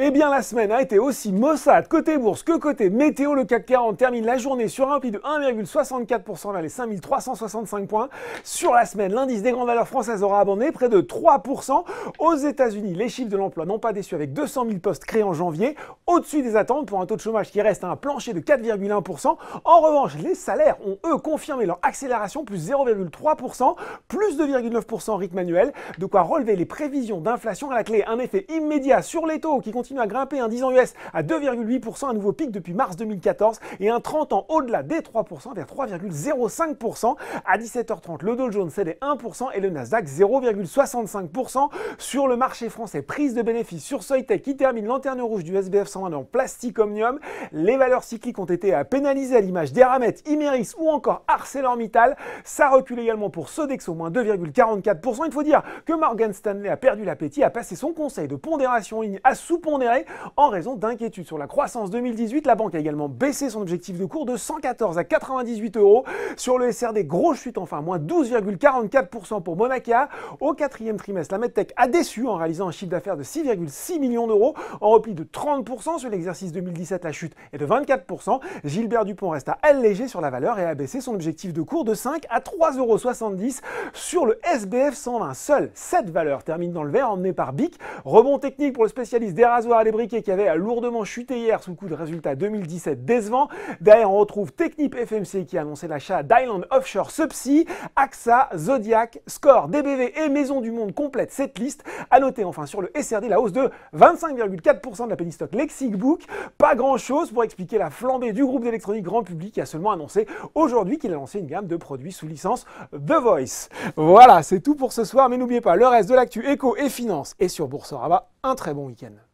Eh bien, la semaine a été aussi maussade côté bourse que côté météo. Le CAC 40 termine la journée sur un pli de 1,64% vers les 5365 points. Sur la semaine, l'indice des grandes valeurs françaises aura abondé près de 3%. Aux États-Unis, les chiffres de l'emploi n'ont pas déçu avec 200 000 postes créés en janvier, au-dessus des attentes pour un taux de chômage qui reste à un plancher de 4,1%. En revanche, les salaires ont eux confirmé leur accélération, plus 0,3%, plus 2,9% en rythme annuel, de quoi relever les prévisions d'inflation à la clé. Un effet immédiat sur les taux qui continue à grimper, un 10 ans US à 2,8%, un nouveau pic depuis mars 2014, et un 30 ans au-delà des 3% vers 3,05%. À 17h30, le Dow Jones cédait 1% et le Nasdaq 0,65%. Sur le marché français, prise de bénéfices sur Soitec qui termine lanterne rouge du SBF 120 en plastique omnium. Les valeurs cycliques ont été pénalisées à l'image d'Eramet, Imerys ou encore ArcelorMittal. Ça recule également pour Sodexo, moins 2,44%. Il faut dire que Morgan Stanley a perdu l'appétit, a passé son conseil de pondération en ligne à sous-pondéré en raison d'inquiétudes sur la croissance 2018. La banque a également baissé son objectif de cours de 114 à 98 euros. Sur le SRD, grosse chute enfin, moins 12,44% pour Monaka. Au quatrième trimestre, la Medtech a déçu en réalisant un chiffre d'affaires de 6,6 millions d'euros, en repli de 30% sur l'exercice 2017. La chute est de 24%. Gilbert Dupont reste à alléger sur la valeur et a baissé son objectif de cours de 5 à 3,70 euros. Sur le SBF 120, seules 7 valeurs terminent dans le vert, emmenées par BIC. Rebond technique pour le spécialiste des rasoirs et des briquets qui avait lourdement chuté hier sous le coup de résultats 2017 décevants. Derrière, on retrouve Technip FMC qui a annoncé l'achat d'Island Offshore Subsea. AXA, Zodiac, Score, DBV et Maison du Monde complètent cette liste. À noter enfin sur le SRD la hausse de 25,4% de la penny stock Lexicbook. Pas grand chose pour expliquer la flambée du groupe d'électronique grand public qui a seulement annoncé aujourd'hui qu'il a lancé une gamme de produits sous licence The Voice. Voilà, c'est tout pour ce soir, mais n'oubliez pas le reste de l'actu éco et finance et sur Boursorama. Un très bon week-end.